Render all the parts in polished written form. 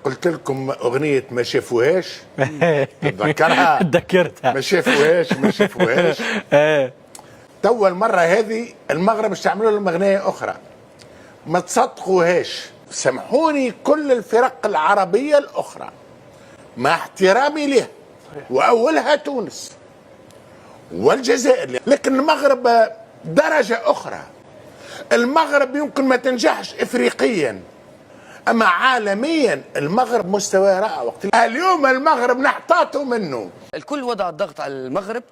قلت لكم أغنية ما شافوهاش. تتذكرها؟ تذكرتها. ما شافوهاش. توا المرة هذه المغرب باش تعملوا لهم أغنية أخرى ما تصدقوهاش. سامحوني كل الفرق العربية الأخرى مع احترامي له وأولها تونس والجزائر، لكن المغرب درجة أخرى. المغرب يمكن ما تنجحش إفريقيا، أما عالميا المغرب مستواه رائع. وقت اليوم المغرب نحتاطه منه. الكل وضع الضغط على المغرب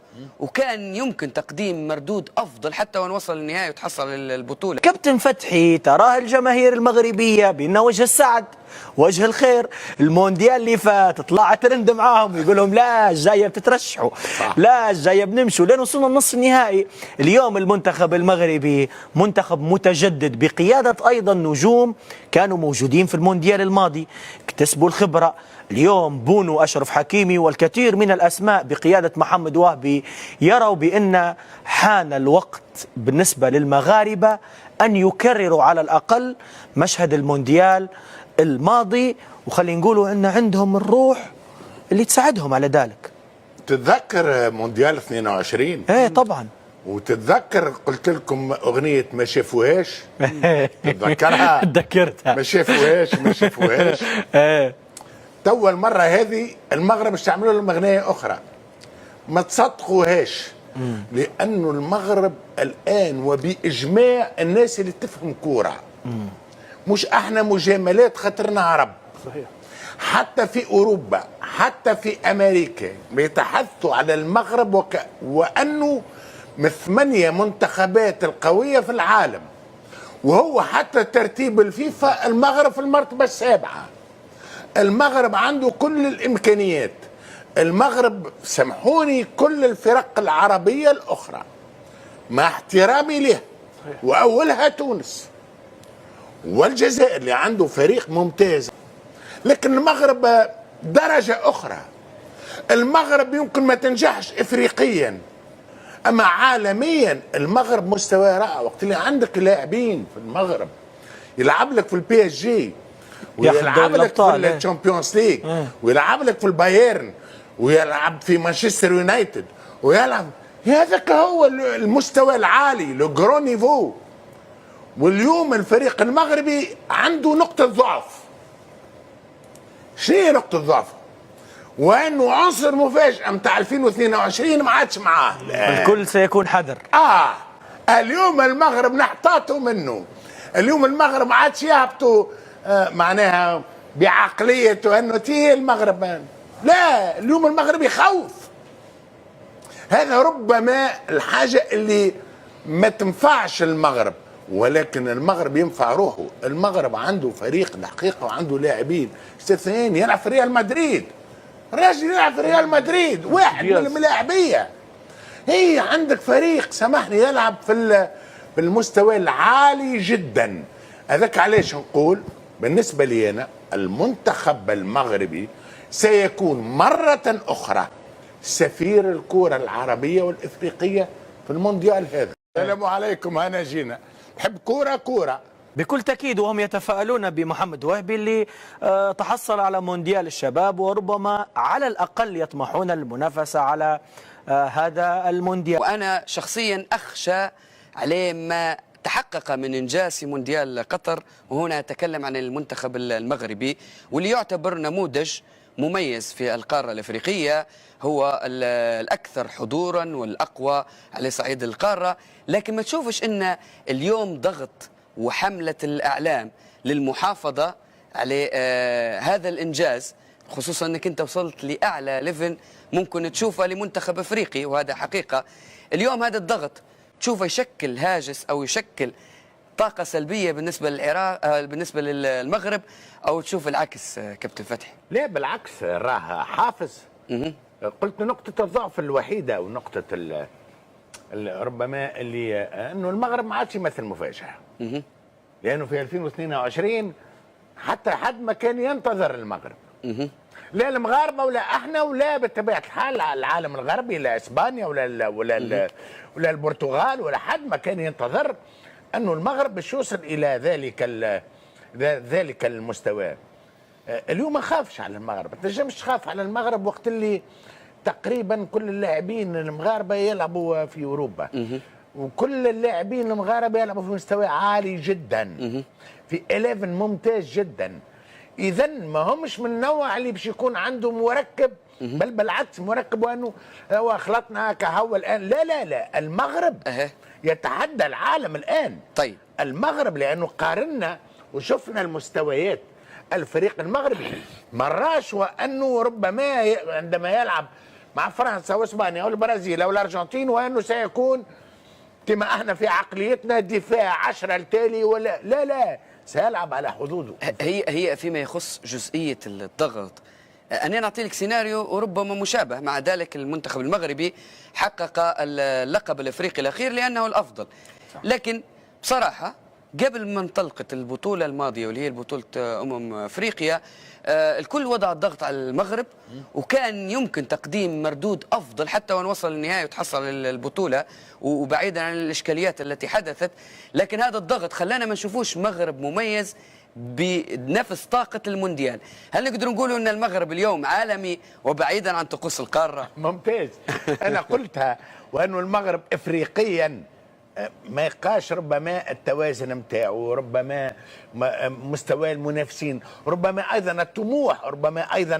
وكان يمكن تقديم مردود أفضل حتى وان وصل للنهاية وتحصل البطولة. كابتن فتحي، تراه الجماهير المغربية بأنه وجه السعد وجه الخير. المونديال اللي فات طلع ترند معاهم يقول لهم لا الجاية بتترشحوا، لا الجاية بنمشوا لين وصلنا النصف النهائي. اليوم المنتخب المغربي منتخب متجدد بقيادة أيضا نجوم كانوا موجودين في المونديال الماضي، اكتسبوا الخبرة. اليوم بونو أشرف حكيمي والكثير من الأسماء بقيادة محمد وهبي يروا بأن حان الوقت بالنسبة للمغاربة أن يكرروا على الأقل مشهد المونديال الماضي، وخلينا نقولوا أن عندهم الروح اللي تساعدهم على ذلك. تتذكر مونديال 22؟ ايه طبعا. وتتذكر قلت لكم أغنية ما شافوهاش؟ تتذكرها؟ تذكرتها. ما شافوهاش. توا المرة هذه المغرب باش تعملوا لهم أغنية أخرى ما تصدقوهاش، لأنه المغرب الآن وبإجماع الناس اللي تفهم كورة، مش احنا مجاملات خاطرنا عرب. صحيح. حتى في أوروبا حتى في أمريكا بيتحدثوا على المغرب وأنه من 8 منتخبات القوية في العالم، وهو حتى ترتيب الفيفا المغرب في المرتبة السابعة. المغرب عنده كل الإمكانيات. المغرب سامحوني كل الفرق العربية الأخرى مع احترامي له وأولها تونس والجزائر اللي عنده فريق ممتاز، لكن المغرب درجة أخرى. المغرب يمكن ما تنجحش إفريقيا، أما عالميا المغرب مستواه رائع. وقت اللي عندك لاعبين في المغرب يلعب لك في البي اس جي، ويلعب لك في الشامبيونز ليج، ويلعب لك في البايرن، ويلعب في مانشستر يونايتد، ويلعب هذاك هو المستوى العالي لو جرون نيفو. واليوم الفريق المغربي عنده نقطة ضعف. شنو هي نقطة ضعف؟ وانه عنصر مفاجأة متاع 2022 ما عادش معاه. الكل سيكون حذر. اليوم المغرب نحتاطه منه. اليوم المغرب ما عادش يهبطوا معناها بعقليته انه تي المغرب. لا، اليوم المغرب يخوف. هذا ربما الحاجة اللي ما تنفعش المغرب، ولكن المغرب ينفع روحه. المغرب عنده فريق الحقيقة وعنده لاعبين استثنائيين. يلعب في ريال مدريد، الراجل يلعب في ريال مدريد، واحد من اللاعبية. هي عندك فريق سامحني يلعب في المستوى العالي جدا. هذاك علاش نقول بالنسبة لي أنا المنتخب المغربي سيكون مرة أخرى سفير الكرة العربية والإفريقية في المونديال هذا. السلام عليكم، أنا جينا نحب كورة. بكل تأكيد، وهم يتفائلون بمحمد وهبي اللي تحصل على مونديال الشباب، وربما على الأقل يطمحون المنافسة على هذا المونديال. وأنا شخصيا أخشى عليه ما تحقق من إنجاز في مونديال قطر، وهنا أتكلم عن المنتخب المغربي واللي يعتبر نموذج مميز في القارة الأفريقية، هو الأكثر حضورا والأقوى على صعيد القارة. لكن ما تشوفش أن اليوم ضغط وحملة الإعلام للمحافظة على هذا الإنجاز، خصوصا أنك أنت وصلت لأعلى ليفل ممكن تشوفه لمنتخب أفريقي، وهذا حقيقة. اليوم هذا الضغط تشوفه يشكل هاجس أو يشكل طاقة سلبية بالنسبة للعراق، بالنسبة للمغرب، أو تشوف العكس كابتن فتحي؟ لا بالعكس، راه حافز. قلت نقطة الضعف الوحيدة ونقطة ربما اللي انه المغرب ما عادش يمثل مفاجأة. لأنه في 2022 حتى حد ما كان ينتظر المغرب. لا المغاربة ولا احنا ولا بطبيعة الحال العالم الغربي، لا اسبانيا ولا البرتغال، ولا حد ما كان ينتظر انه المغرب باش يوصل الى ذلك المستوى. اليوم ما خافش على المغرب، ما تنجمش تخاف على المغرب وقت اللي تقريبا كل اللاعبين المغاربه يلعبوا في اوروبا، وكل اللاعبين المغاربه يلعبوا في مستوى عالي جدا، في 11 ممتاز جدا. اذا ما همش من النوع اللي باش يكون عنده مركب، بل بالعكس مركب وانه هو خلطنا كهو الان. لا لا لا، المغرب يتحدى العالم الان. طيب المغرب لانه قارنا وشفنا المستويات، الفريق المغربي مراش وانه ربما عندما يلعب مع فرنسا واسبانيا والبرازيل او الارجنتين وانه سيكون كما احنا في عقليتنا دفاع 10 التالي، ولا لا لا، سيلعب على حدوده. هي فيما يخص جزئيه الضغط، أنا نعطي لك سيناريو وربما مشابه. مع ذلك المنتخب المغربي حقق اللقب الافريقي الاخير لانه الافضل، لكن بصراحه قبل ما انطلقت البطوله الماضيه واللي هي بطوله افريقيا، الكل وضع الضغط على المغرب، وكان يمكن تقديم مردود افضل حتى وان وصل للنهايه وتحصل البطوله، وبعيدا عن الاشكاليات التي حدثت. لكن هذا الضغط خلانا ما نشوفوش مغرب مميز بنفس طاقة المونديال. هل نقدر نقول أن المغرب اليوم عالمي وبعيدا عن طقوس القارة؟ ممتاز. أنا قلتها، وأنه المغرب إفريقيا ما يلقاش ربما التوازن نتاعو، ربما مستوى المنافسين، ربما أيضا الطموح، ربما أيضا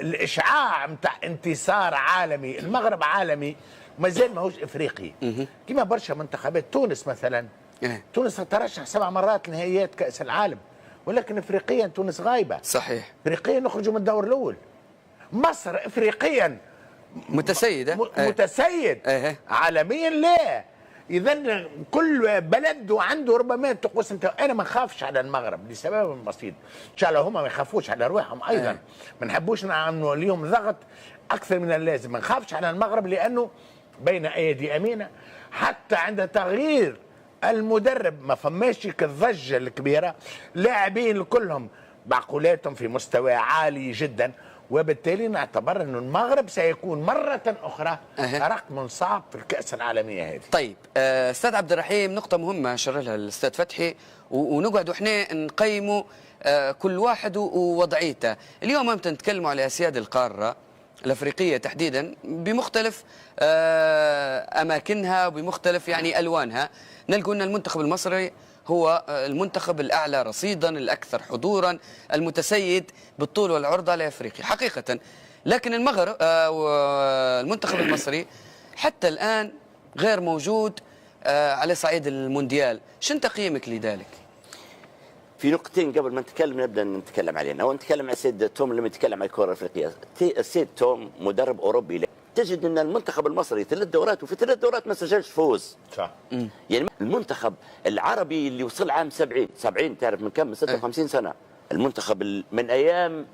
الإشعاع نتاع انتصار عالمي. المغرب عالمي مازال ماهوش إفريقي كما برشا منتخبات. تونس مثلا، تونس ترشح 7 مرات نهائيات كأس العالم، ولكن افريقيا تونس غايبه. صحيح. افريقيا نخرجوا من الدور الاول. مصر افريقيا متسيده، متسيد. عالميا لا. اذا كل بلد وعنده ربما طقوس. انا ما نخافش على المغرب لسبب بسيط، ان شاء الله هما ما يخافوش على رواحهم ايضا. ما نحبوش انه اليوم ضغط اكثر من اللازم. ما نخافش على المغرب لانه بين ايدي امينه. حتى عند تغيير المدرب ما فماش كالضجه الكبيره، لاعبين كلهم بعقولاتهم في مستوى عالي جدا، وبالتالي نعتبر أن المغرب سيكون مرة أخرى رقم صعب في الكأس العالمية هذه. طيب أستاذ عبد الرحيم، نقطة مهمة شر لها الأستاذ فتحي، ونقعدوا احنا نقيموا كل واحد ووضعيته. اليوم ممكن نتكلموا على أسياد القارة الأفريقية تحديدا بمختلف أماكنها وبمختلف يعني ألوانها. نلقوا أن المنتخب المصري هو المنتخب الأعلى رصيدا، الأكثر حضورا، المتسيد بالطول والعرض على أفريقيا حقيقة. لكن المغرب المنتخب المصري حتى الآن غير موجود على صعيد المونديال. شن تقييمك لذلك؟ في نقطتين قبل ما نبدا نتكلم علينا. أو نتكلم على السيد توم. لما يتكلم عن الكرة الأفريقية، السيد توم مدرب أوروبي، تجد أن المنتخب المصري 3 دورات وفي 3 دورات ما سجلش فوز. صح. يعني المنتخب العربي اللي وصل عام 70 تعرف من كم؟ من 56 سنة. المنتخب من أيام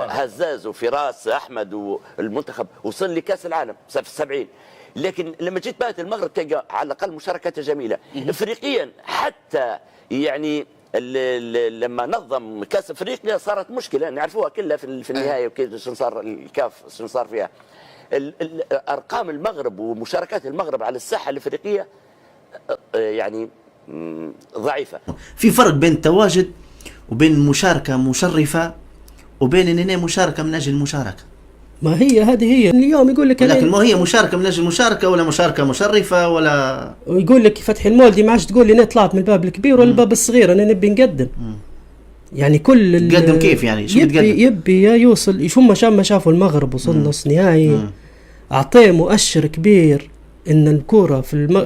هزاز وفراس أحمد، والمنتخب وصل لكأس العالم في 70. لكن لما جيت بات المغرب تلقى على الأقل مشاركته جميلة. إفريقيا حتى يعني لما نظم كأس إفريقيا صارت مشكلة نعرفوها كلها في النهاية، وكيف شنو صار الكاف شنو صار فيها. أرقام المغرب ومشاركات المغرب على الساحة الإفريقية يعني ضعيفة. في فرق بين التواجد وبين المشاركة مشرفة وبين إننا مشاركة من أجل المشاركة. ما هي هذه هي اليوم يقول لك، لكن ما هي مشاركة من أجل المشاركة ولا مشاركة مشرفة ولا. ويقول لك فتحي المولدي ما عادش تقول لي أنا طلعت من الباب الكبير ولا الباب الصغير، أنا نبي نقدم. يعني كل تقدم كيف يعني؟ شو يبي يوصل. ما شافوا المغرب وصل نص نهائي، أعطيه مؤشر كبير إن الكرة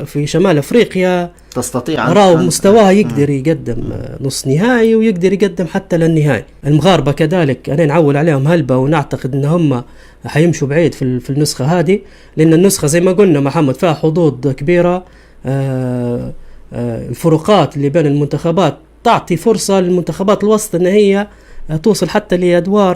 في شمال أفريقيا تستطيع راو مستواها يقدر يقدم نص نهائي ويقدر يقدم حتى للنهائي. المغاربة كذلك أنا نعول عليهم هلبة، ونعتقد إن هم حيمشوا بعيد في النسخة هذه، لأن النسخة زي ما قلنا محمد فيها حظوظ كبيرة. الفروقات اللي بين المنتخبات تعطي فرصة للمنتخبات الوسط إن هي توصل حتى لأدوار